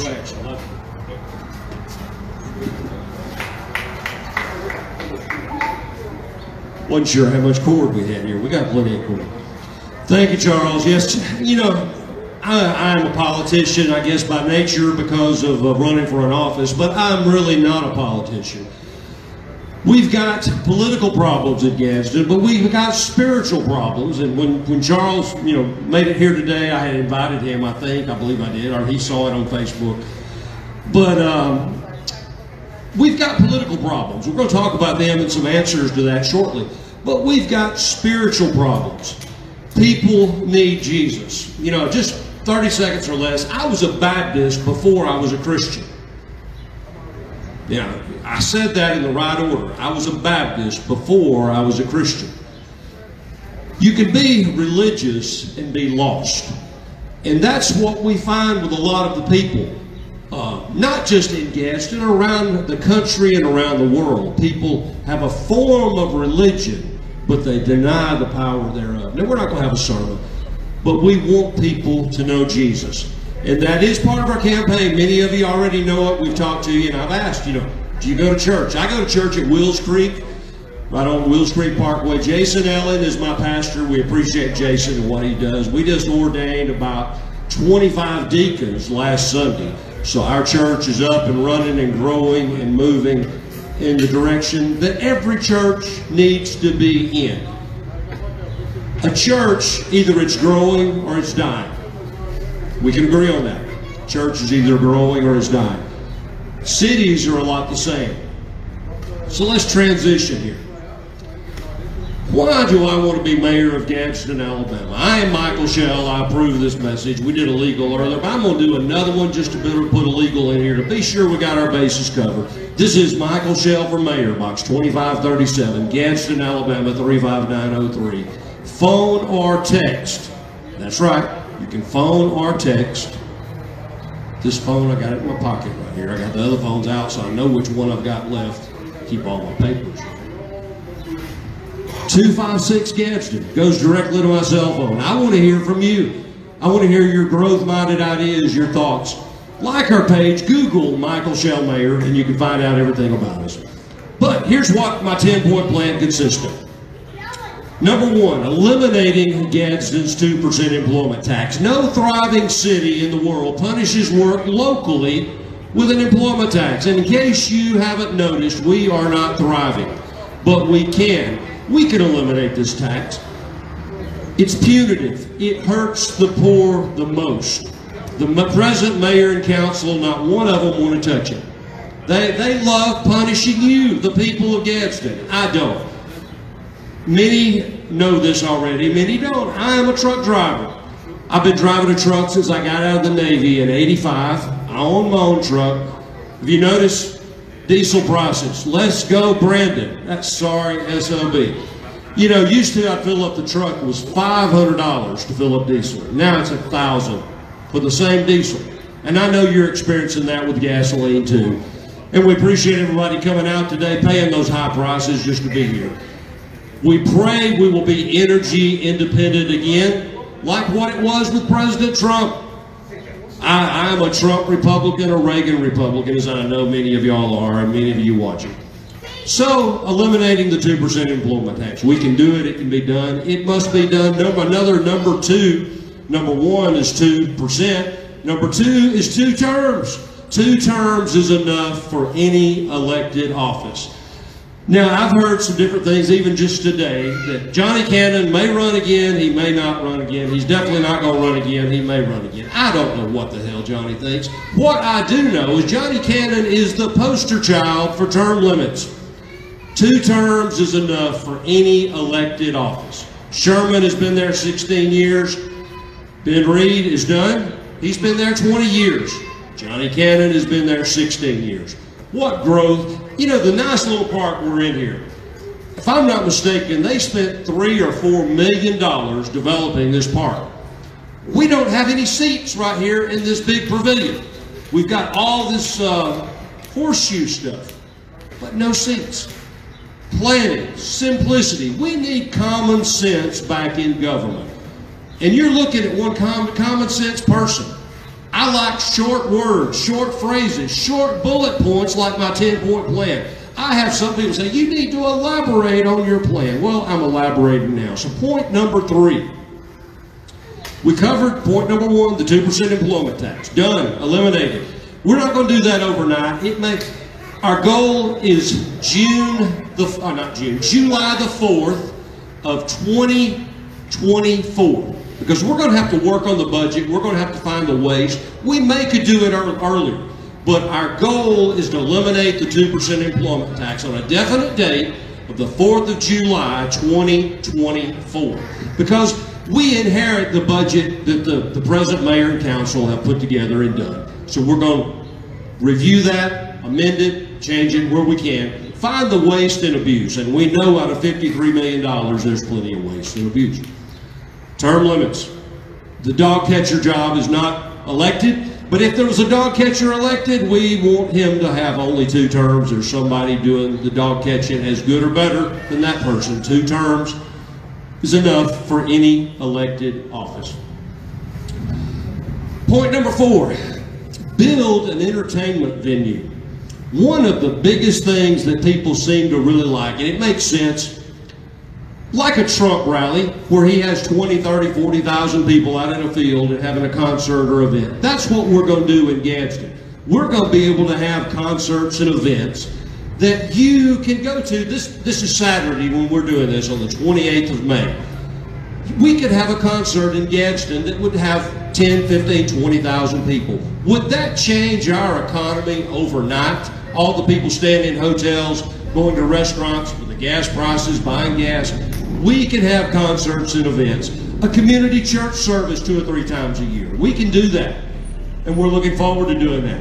appreciate you. Wasn't sure how much cord we had here. We got plenty of cord. Thank you, Charles. Yes, you know, I'm a politician, I guess, by nature because of running for an office, but I'm really not a politician. We've got political problems at Gadsden, but we've got spiritual problems. And when Charles, you know, made it here today, I had invited him, I believe I did, or he saw it on Facebook. But we've got political problems. We're going to talk about them and some answers to that shortly. But we've got spiritual problems. People need Jesus. You know, just 30 seconds or less. I was a Baptist before I was a Christian. Yeah, I said that in the right order. I was a Baptist before I was a Christian. You can be religious and be lost. And that's what we find with a lot of the people. Not just in Gadsden, around the country and around the world. People have a form of religion, but they deny the power thereof. Now, we're not going to have a sermon, but we want people to know Jesus. And that is part of our campaign. Many of you already know it. We've talked to you, and I've asked, you know, do you go to church? I go to church at Wills Creek, right on Wills Creek Parkway. Jason Ellen is my pastor. We appreciate Jason and what he does. We just ordained about 25 deacons last Sunday. So our church is up and running and growing and moving in the direction that every church needs to be in. A church, either it's growing or it's dying. We can agree on that. Church is either growing or it's dying. Cities are a lot the same. So let's transition here. Why do I want to be mayor of Gadsden, Alabama? I am Michael Shell. I approve of this message. We did a legal earlier, but I'm going to do another one just to put a legal in here to be sure we got our bases covered. This is Michael Shell for mayor, box 2537, Gadsden, Alabama 35903. Phone or text. That's right. You can phone or text. This phone, I got it in my pocket right here. I got the other phones out, so I know which one I've got left. Keep all my papers. 256 Gadsden goes directly to my cell phone. I want to hear from you. I want to hear your growth-minded ideas, your thoughts. Like our page, Google Michael Shell Mayor, and you can find out everything about us. But here's what my 10-point plan consists of. Number one, eliminating Gadsden's 2% employment tax. No thriving city in the world punishes work locally with an employment tax. And in case you haven't noticed, we are not thriving, but we can. We can eliminate this tax. It's punitive. It hurts the poor the most. The present mayor and council, not one of them want to touch it. They love punishing you, the people of Gadsden. I don't. Many know this already, many don't. I am a truck driver. I've been driving a truck since I got out of the Navy in '85. I own my own truck. Have you noticed? Diesel prices. Let's go, Brandon. That's sorry, SOB. You know, used to I'd fill up the truck. It was $500 to fill up diesel. Now it's $1,000 for the same diesel. And I know you're experiencing that with gasoline too. And we appreciate everybody coming out today, paying those high prices just to be here. We pray we will be energy independent again, like what it was with President Trump. I'm a Trump Republican, a Reagan Republican, as I know many of y'all are, and many of you watching. So, eliminating the 2% employment tax. We can do it. It can be done. It must be done. Number two. Number one is 2%. Number two is 2 terms. 2 terms is enough for any elected office. Now, I've heard some different things, even just today, that Johnny Cannon may run again, he may not run again. He's definitely not going to run again, he may run again. I don't know what the hell Johnny thinks. What I do know is Johnny Cannon is the poster child for term limits. 2 terms is enough for any elected office. Sherman has been there 16 years. Ben Reed is done. He's been there 20 years. Johnny Cannon has been there 16 years. What growth? You know, the nice little park we're in here, if I'm not mistaken, they spent $3 or $4 million developing this park. We don't have any seats right here in this big pavilion. We've got all this horseshoe stuff, but no seats. Planning, simplicity. We need common sense back in government. And you're looking at one common sense person. I like short words, short phrases, short bullet points like my 10-point plan. I have some people say, you need to elaborate on your plan. Well, I'm elaborating now. So point number 3. We covered point number 1, the 2% employment tax. Done, eliminated. We're not going to do that overnight. Our goal is July the 4th of 2024. Because we're going to have to work on the budget. We're going to have to find the ways. We could do it earlier. But our goal is to eliminate the 2% employment tax on a definite date of the 4th of July, 2024. Because we inherit the budget that the present mayor and council have put together and done. So we're going to review that, amend it, change it where we can. Find the waste and abuse. And we know out of $53 million, there's plenty of waste and abuse. Term limits. The dog catcher job is not elected. But if there was a dog catcher elected, we want him to have only 2 terms. There's somebody doing the dog catching as good or better than that person. 2 terms is enough for any elected office. Point number 4, build an entertainment venue. One of the biggest things that people seem to really like, and it makes sense, like a Trump rally where he has 20, 30, 40,000 people out in a field and having a concert or event. That's what we're going to do in Gadsden. We're going to be able to have concerts and events that you can go to. This is Saturday when we're doing this on the 28th of May. We could have a concert in Gadsden that would have 10, 15, 20,000 people. Would that change our economy overnight? All the people staying in hotels, going to restaurants with the gas prices, buying gas. We can have concerts and events. A community church service 2 or 3 times a year. We can do that. And we're looking forward to doing that.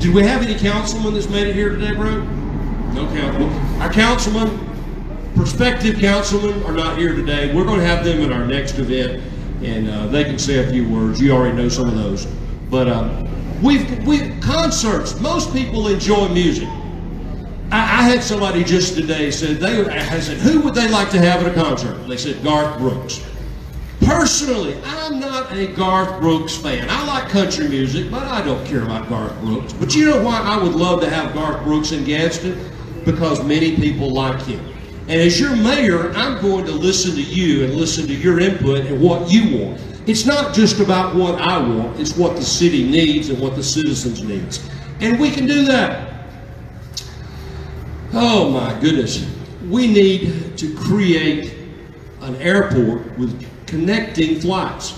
Did we have any councilmen that's made it here today, bro? No councilmen. Our councilmen, prospective councilmen, are not here today. We're going to have them at our next event, and they can say a few words. You already know some of those. But concerts. Most people enjoy music. I had somebody just today said, I said, who would they like to have at a concert? They said, Garth Brooks. Personally, I'm not a Garth Brooks fan. I like country music, but I don't care about Garth Brooks. But you know why I would love to have Garth Brooks in Gadsden? Because many people like him. And as your mayor, I'm going to listen to you and listen to your input and what you want. It's not just about what I want, it's what the city needs and what the citizens needs. And we can do that. Oh my goodness. We need to create an airport with connecting flights.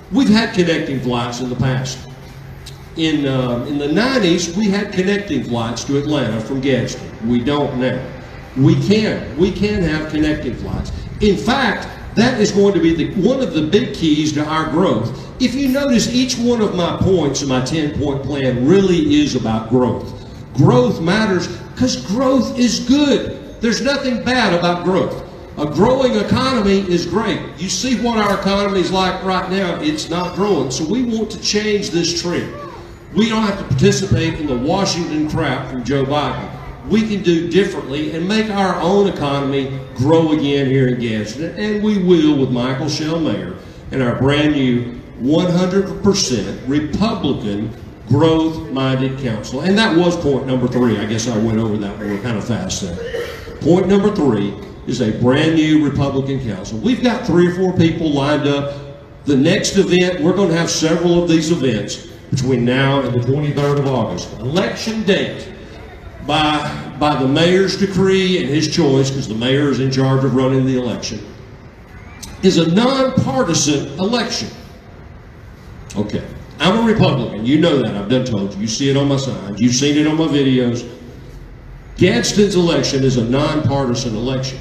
We've had connecting flights in the past. In the 90s, we had connecting flights to Atlanta from Gadsden. We don't now. We can have connecting flights. In fact, that is going to be one of the big keys to our growth. If you notice, each one of my points in my 10-point plan really is about growth. Growth matters because growth is good. There's nothing bad about growth. A growing economy is great. You see what our economy is like right now. It's not growing. So we want to change this trend. We don't have to participate in the Washington crap from Joe Biden. We can do differently and make our own economy grow again here in Gadsden. And we will with Michael Shell Mayor and our brand new 100% Republican growth-minded council. And that was point number 3. I guess I went over that one kind of fast there. Point number 3 is a brand new Republican council. We've got 3 or 4 people lined up. The next event, we're going to have several of these events between now and the 23rd of August. Election date by the mayor's decree and his choice, because the mayor is in charge of running the election, is a nonpartisan election. Okay. I'm a Republican. You know that. I've done told you. You see it on my signs. You've seen it on my videos. Gadsden's election is a nonpartisan election.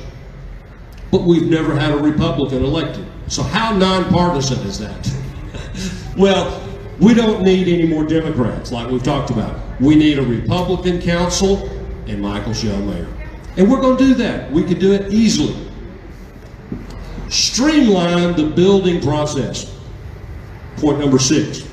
But we've never had a Republican elected. So how nonpartisan is that? Well, we don't need any more Democrats like we've talked about. We need a Republican council and Michael Shell Mayor. And we're going to do that. We can do it easily. Streamline the building process. Point number 6.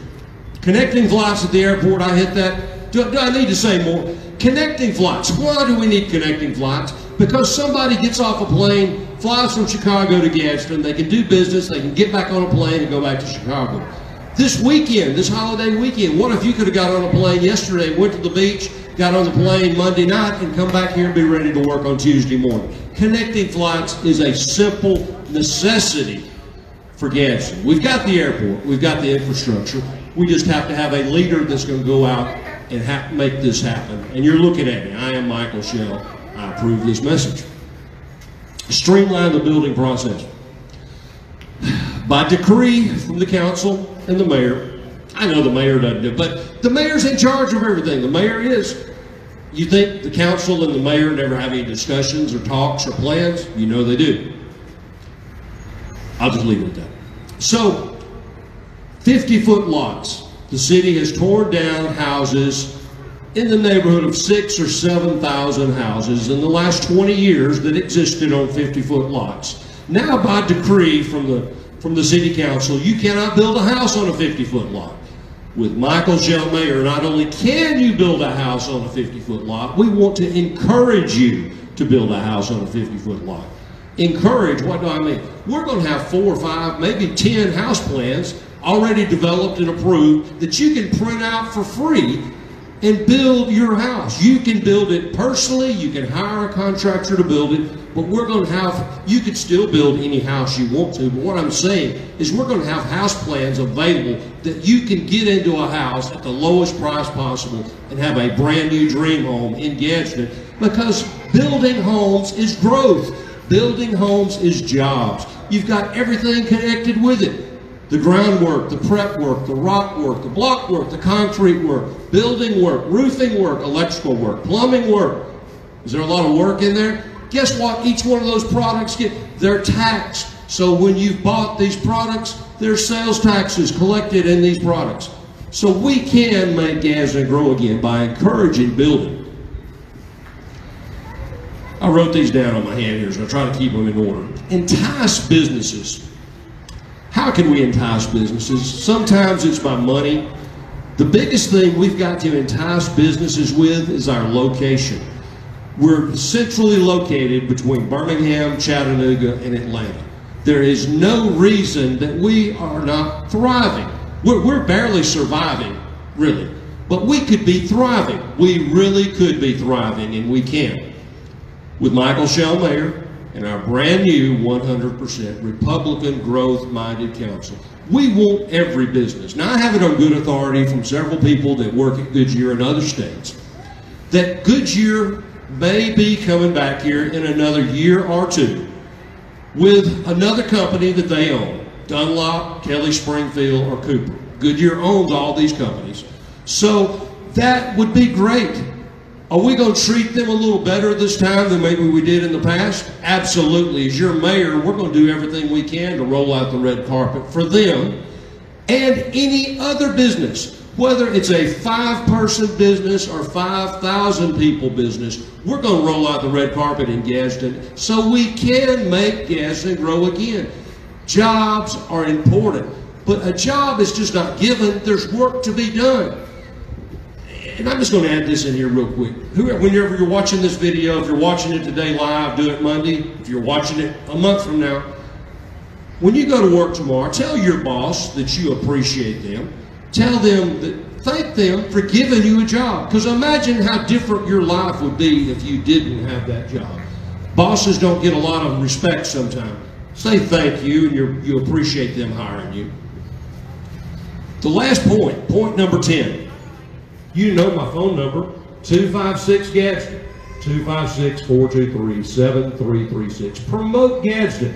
Connecting flights at the airport, I hit that. Do I need to say more? Connecting flights. Why do we need connecting flights? Because somebody gets off a plane, flies from Chicago to Gadsden, they can do business, they can get back on a plane and go back to Chicago. This weekend, this holiday weekend, what if you could have got on a plane yesterday, went to the beach, got on the plane Monday night, and come back here and be ready to work on Tuesday morning? Connecting flights is a simple necessity for Gadsden. We've got the airport, we've got the infrastructure. We just have to have a leader that's going to go out and make this happen. And you're looking at me. I am Michael Shell. I approve this message. Streamline the building process. By decree from the council and the mayor, I know the mayor doesn't do it, but the mayor's in charge of everything. The mayor is. You think the council and the mayor never have any discussions or talks or plans? You know they do. I'll just leave it at that. So, 50-foot lots. The city has torn down houses in the neighborhood of 6,000 or 7,000 houses in the last 20 years that existed on 50-foot lots. Now, by decree from the city council, you cannot build a house on a 50-foot lot. With Michael Shell Mayor, not only can you build a house on a 50-foot lot, we want to encourage you to build a house on a 50-foot lot. Encourage, what do I mean? We're going to have 4 or 5, maybe 10 house plans already developed and approved that you can print out for free and build your house. You can build it personally, you can hire a contractor to build it, but we're going to have, you can still build any house you want to, but what I'm saying is we're going to have house plans available that you can get into a house at the lowest price possible and have a brand new dream home in Gadsden, because building homes is growth. Building homes is jobs. You've got everything connected with it. The groundwork, the prep work, the rock work, the block work, the concrete work, building work, roofing work, electrical work, plumbing work. Is there a lot of work in there? Guess what? Each one of those products they're taxed. So when you've bought these products, there's sales taxes collected in these products. So we can make Gadsden grow again by encouraging building. I wrote these down on my hand here, so I try to keep them in order. Entice businesses. How can we entice businesses? Sometimes it's by money. The biggest thing we've got to entice businesses with is our location. We're centrally located between Birmingham, Chattanooga, and Atlanta. There is no reason that we are not thriving. We're barely surviving, really. But we could be thriving. We really could be thriving, and we can. With Michael Shell Mayor and our brand new 100% Republican growth-minded council. We want every business. Now, I have it on good authority from several people that work at Goodyear and other states that Goodyear may be coming back here in another year or two with another company that they own, Dunlop, Kelly Springfield, or Cooper. Goodyear owns all these companies. So that would be great. Are we going to treat them a little better this time than maybe we did in the past? Absolutely. As your mayor, we're going to do everything we can to roll out the red carpet for them and any other business. Whether it's a 5-person business or 5,000 people business, we're going to roll out the red carpet in Gadsden so we can make Gadsden grow again. Jobs are important, but a job is just not given. There's work to be done. And I'm just going to add this in here real quick. Whenever you're watching this video, if you're watching it today live, do it Monday. If you're watching it a month from now, when you go to work tomorrow, tell your boss that you appreciate them. Tell them that, thank them for giving you a job. Because imagine how different your life would be if you didn't have that job. Bosses don't get a lot of respect sometimes. Say thank you, and you appreciate them hiring you. The last point number 10. You know my phone number, 256-GADSDEN, 256-423-7336. Promote Gadsden.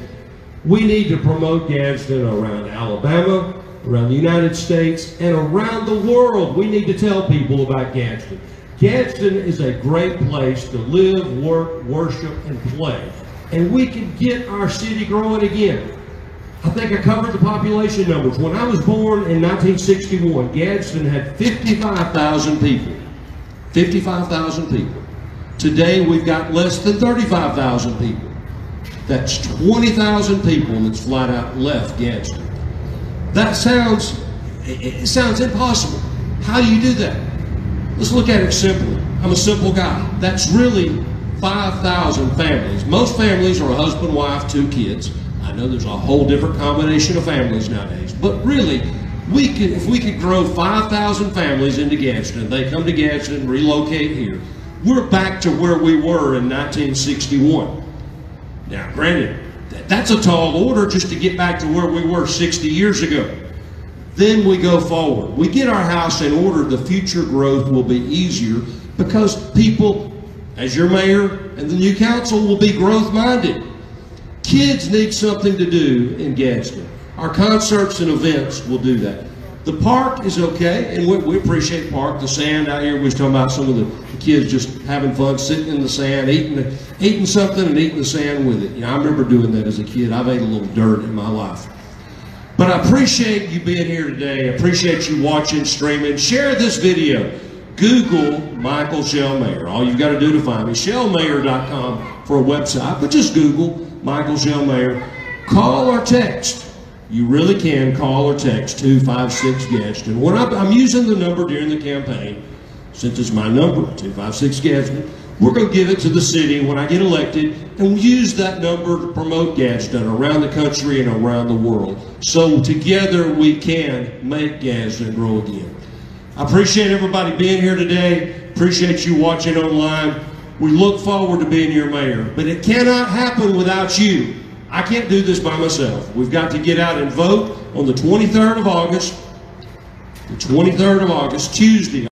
We need to promote Gadsden around Alabama, around the United States, and around the world. We need to tell people about Gadsden. Gadsden is a great place to live, work, worship, and play. And we can get our city growing again. I think I covered the population numbers. When I was born in 1961, Gadsden had 55,000 people. 55,000 people. Today we've got less than 35,000 people. That's 20,000 people that's flat out left Gadsden. That sounds impossible. How do you do that? Let's look at it simply. I'm a simple guy. That's really 5,000 families. Most families are a husband, wife, 2 kids. I know there's a whole different combination of families nowadays, but really, if we could grow 5,000 families into Gadsden, they come to Gadsden, relocate here, we're back to where we were in 1961. Now, granted, that's a tall order just to get back to where we were 60 years ago. Then we go forward. We get our house in order, the future growth will be easier because people, as your mayor and the new council, will be growth-minded. Kids need something to do in Gadsden. Our concerts and events will do that. The park is okay, and we appreciate the park. The sand out here, we was talking about some of the kids just having fun, sitting in the sand, eating something and eating the sand with it. You know, I remember doing that as a kid. I've ate a little dirt in my life. But I appreciate you being here today. I appreciate you watching, streaming. Share this video. Google Michael Shellmayer. All you've got to do to find me, shellmayer.com for a website, but just Google Michael Shellmayer. Call or text. You really can call or text 256 Gadsden. When I'm using the number during the campaign, since it's my number, 256 Gadsden, we're going to give it to the city when I get elected, and we'll use that number to promote Gadsden around the country and around the world. So together we can make Gadsden grow again. I appreciate everybody being here today. Appreciate you watching online. We look forward to being your mayor, but it cannot happen without you. I can't do this by myself. We've got to get out and vote on the 23rd of August. The 23rd of August, Tuesday.